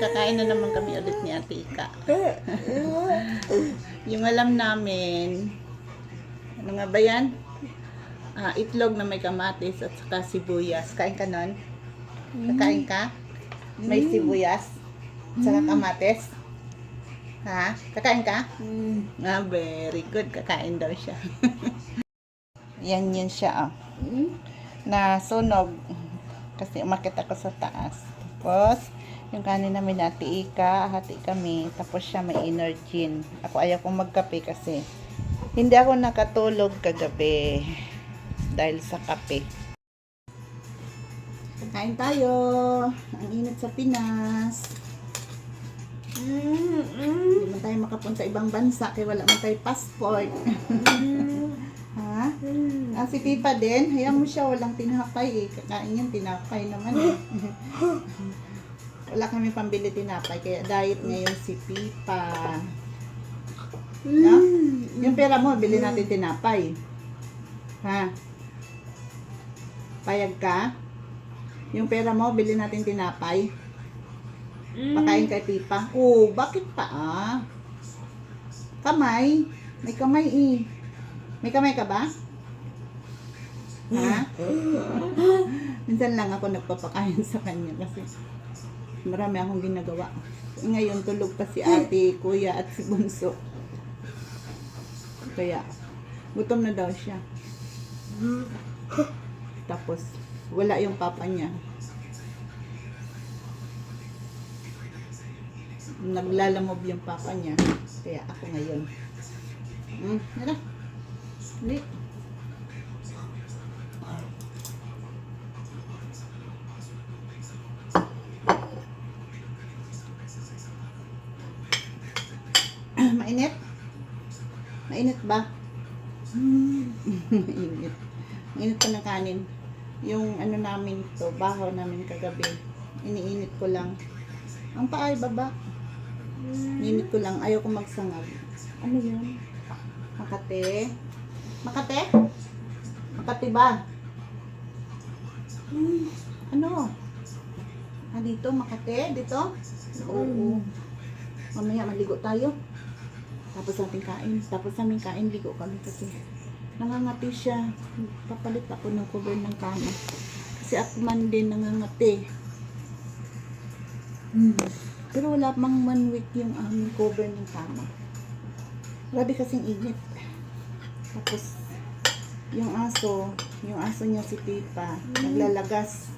kakain na naman kami ulit ni Ate Ika. Yung alam namin, ano nga ba yan? Itlog na may kamatis at saka sibuyas. Kain ka nun? Kakain ka? May sibuyas? At saka kamatis? Ha? Kakain ka? Very good. Kakain daw siya. Yan siya, oh. Nasunog. Kasi umakit ako sa taas. Tapos, yung kanin namin na Ate Ika, hati kami. Tapos siya may Energin. Ako ayaw kong magkape kasi hindi ako nakatulog kagabi dahil sa kape. Kain tayo. Ang init sa Pinas. Hindi man tayo makapunta ibang bansa kaya wala man tayo passport. Ha? Si Pipa din, hayaan mo siya, walang tinapay eh. Kakain yan, tinapay naman eh. Wala kami pambili tinapay, kaya diet ngayon si Pipa. No? Yung pera mo, bili natin tinapay. Ha? Payag ka? Yung pera mo, bili natin tinapay. Pakain kay Pipa. Oh, bakit pa Kamay. May kamay eh. May kamay ka ba? Ha? Minsan lang ako nagpapakain sa kanya kasi marami akong ginagawa. Ngayon tulog pa si ate, kuya at si bunso. Kaya gutom na daw siya. Tapos wala yung papa niya. Naglalamob yung papa niya. Kaya ako ngayon. Nara. Hindi. Mainit? Mainit ba? Mainit. Mainit pa ng kanin. Yung ano namin to, bahaw namin kagabi. Iniinit ko lang. Ang paa ay baba. Iniinit ko lang. Ayaw ko magsangag. Ano yun? Makate? Makate? Makate ba? Ano? Dito, Makate? Dito? Oo. Mamaya maligo tayo. Tapos natin kain. Tapos namin kain, ligo kami kasi nangangati siya. Papalit ako ng cover ng kama. Kasi ako man din nangangati. Pero wala pang 1 week yung aming cover ng kama. Grabe kasing init. Tapos yung aso niya si Pipa, naglalagas.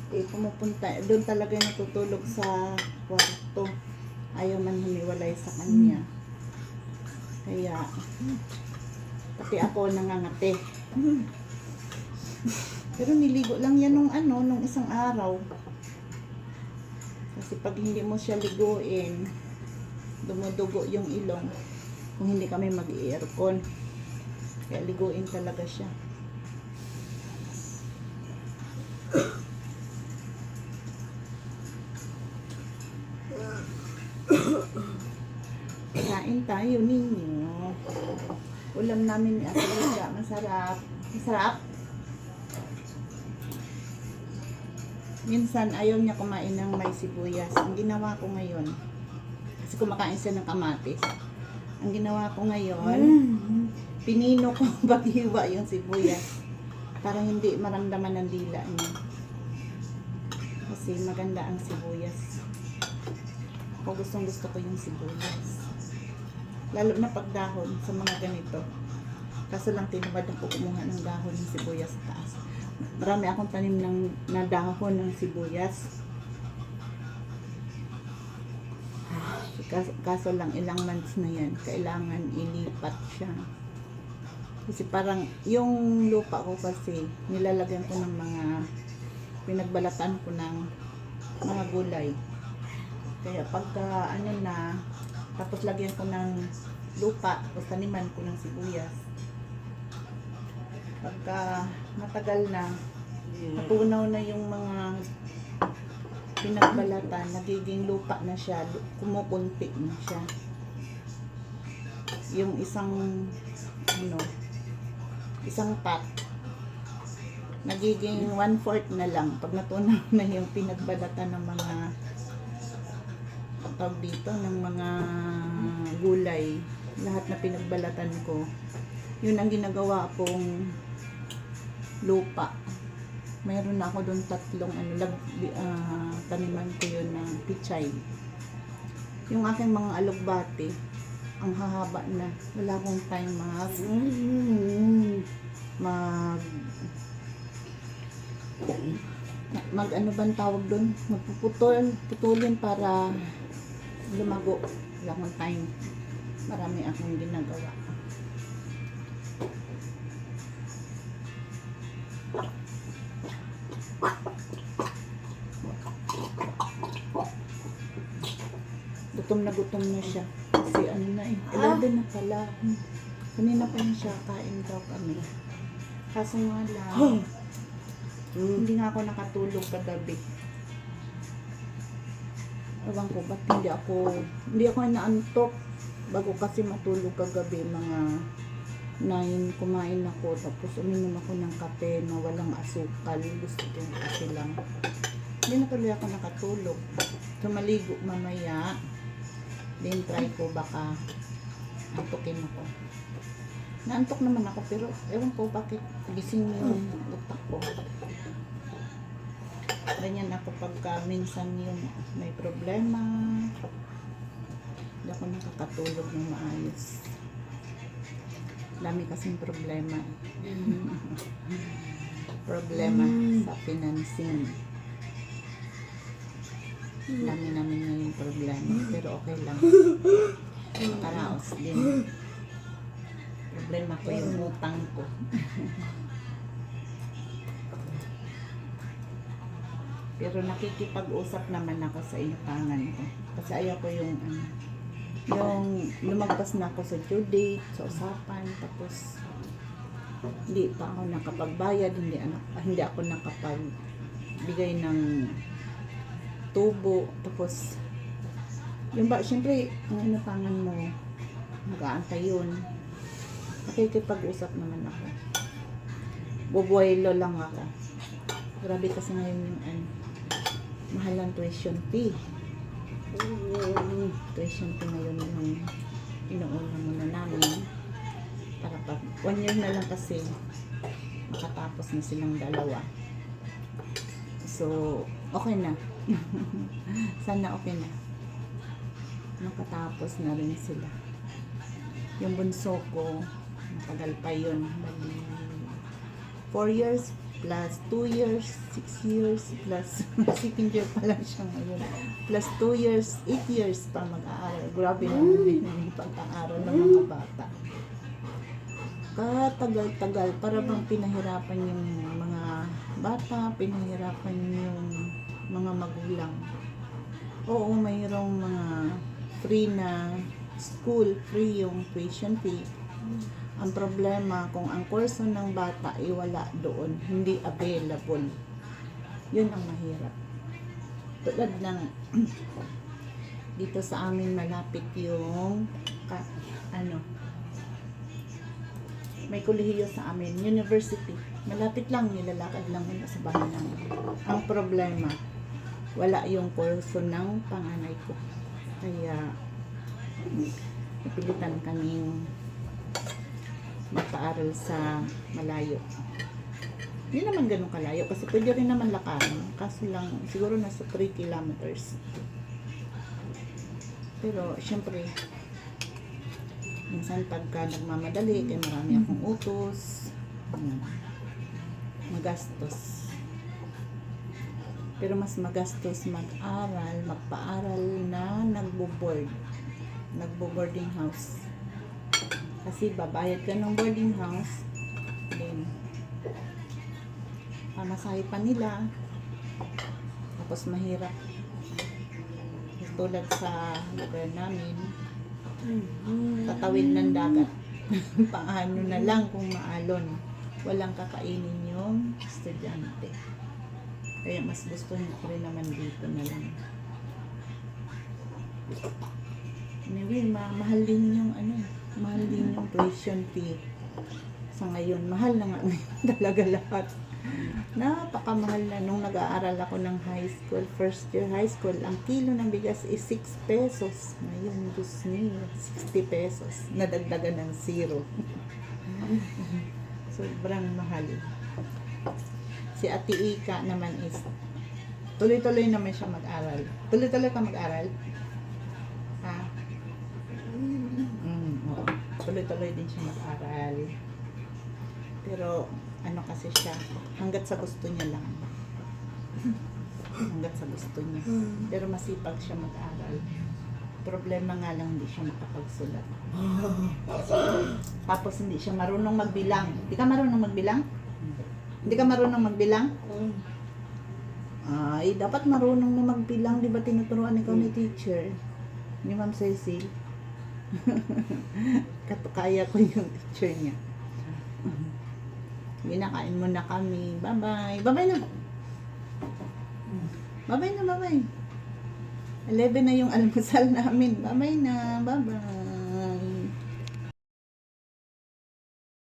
Pumupunta, doon talaga natutulog sa kwarto. Ayaw man humiwalay sa kanya. Kaya pati ako nangangati. Pero niligo lang yan nung isang araw. Kasi pag hindi mo siya liguin, dumudugo yung ilong. Kung hindi kami mag-aircon. Kaya liguin talaga siya. Kain tayo ninyo. Ulam namin ni Ate Ika. Masarap. Masarap. Minsan ayaw niya kumain ng may sibuyas. Ang ginawa ko ngayon, kasi kumakain siya ng kamatis. Ang ginawa ko ngayon, pinino ko paghiwa yung sibuyas para hindi maramdaman ng dila niya. Kasi maganda ang sibuyas. Ako gusto ko yung sibuyas. Lalo na pag dahon sa mga ganito. Kaso lang tinamad ako kumuha ng dahon ng sibuyas sa taas. Marami akong tanim na dahon ng sibuyas. Kaso lang ilang months na yan, kailangan ilipat siya. Kasi parang yung lupa ko kasi nilalagyan ko ng mga pinagbalatan ko ng mga gulay. Kaya pagka tapos lagyan ko ng lupa, tapos taniman ko ng sibuyas. Pagka matagal na, napunaw na yung mga pinagbalatan, nagiging lupa na siya, kumukunti na siya. Yung isang pot, nagiging 1/4 na lang pag natunaw na yung pinagbalatan ng mga tawag dito, ng mga gulay. Lahat na pinagbalatan ko. Yun ang ginagawa kong lupa. Mayroon na ako doon 3 taniman ko yun ng pichay. Yung aking mga alugbati, ang hahaba na. Wala akong time mag ano bang tawag doon? Putulin para lumago. Wala akong time. Marami akong ginagawa. Gutom na siya. Kasi ano na eh. 11 na pala. Kanina pa niya siya. Kain daw kami. Kaso nga lang. Hindi nga ako nakatulog kagabi. Ewan ko, ba't hindi ako naantok. Bago kasi matulog kagabi, mga 9, kumain ako. Tapos uminom ako ng kape na walang asukal. Gusto ko yung kape lang. Hindi na tuloy ako nakatulog. So, maligo mamaya. Then try ko baka antukin ako. Naantok naman ako pero ewan ko bakit gising yung utak ko. Ganyan ako pagka minsan yung may problema. Hindi ako nakakatulog ng maayos. Dami kasing problema. Problema sa financing. Dami namin ngayon problema. Pero okay lang. Karaos din. Problema ko yung utang ko. Pero nakikipag-usap naman ako sa inutangan ko. Kasi ayaw ko yung lumagpas na ako sa due date, sa usapan, tapos hindi pa ako nakapagbayad, hindi ako nakapagbigay ng tubo, tapos yung syempre ang inutangan mo mag-aantay yun. Nakikipag-usap naman ako, bubuelo lang ako. Grabe kasi ngayon yung mahal ang tuition fee. Tuition fee ngayon yung inuuna muna namin para pag 1 year na lang kasi makatapos na silang dalawa. So okay na. Sana okay na. Makatapos na rin sila. Yung bunso ko, matagal pa yun. 4 years plus 2 years, 6 years plus second year pa lang siya ngayon. Plus 2 years, 8 years pa mag-aaral. Grabe naman din yung pag-aaral ng mga bata. Katagal-tagal, para bang pinahirapan yung mga bata, pinahirapan yung mga magulang. Oo, mayroong mga free na school, free yung tuition fee. Ang problema, kung ang kurso ng bata ay wala doon, hindi available. Yun ang mahirap. Tulad ng dito sa amin malapit yung may kolehiyo sa amin, university. Malapit lang, nilalakad lang muna sa bahay namin. Ang problema, wala yung kurso ng panganay ko. Kaya napilitan kaming magpaaral sa malayo. Hindi naman ganun kalayo kasi pwede rin naman lakarin. Kaso lang, siguro nasa 3 kilometers. Pero, syempre, minsan pagka nagmamadali, kaya marami akong utos, magastos. Pero mas magastos mag-aral, magpaaral na nagbo-boarding house. Kasi babayad ka ng boarding house, then pamasahe pa nila, tapos mahirap. Tulad sa lugar namin, tatawid ng dagat. Paano na lang kung maalon, walang kakainin yung estudyante. Kaya mas gusto ko rin naman dito na lang. Anyway, mahal din yung mahal din yung tuition fee. Sa ngayon, mahal na nga ngayon talaga lahat. Napakamahal na nung nag-aaral ako ng high school, first year high school. Ang kilo ng bigas is 6 pesos. Ngayon, Diyos niyo, 60 pesos. Nadagdagan ng zero. Sobrang mahal. Si Ate Ika naman is tuloy-tuloy naman siya mag-aral. Tuloy-tuloy ka mag-aral? Ha? Oo. Tuloy-tuloy din siya mag-aral. Pero ano kasi siya, hanggat sa gusto niya lang. Hanggat sa gusto niya. Pero masipag siya mag-aral. Problema nga lang, hindi siya makapagsulat. Tapos hindi siya marunong magbilang. Hindi ka marunong magbilang? Hindi ka marunong magbilang? Ay, dapat marunong na magbilang. Di ba tinuturuan ikaw ni teacher? Ni Ma'am Cecil. Katukaya ko yung teacher niya. Ginakain mo na kami. Bye-bye. Bye-bye na. Bye-bye na, bye-bye. 11 na yung almusal namin. Bye-bye na. Bye-bye.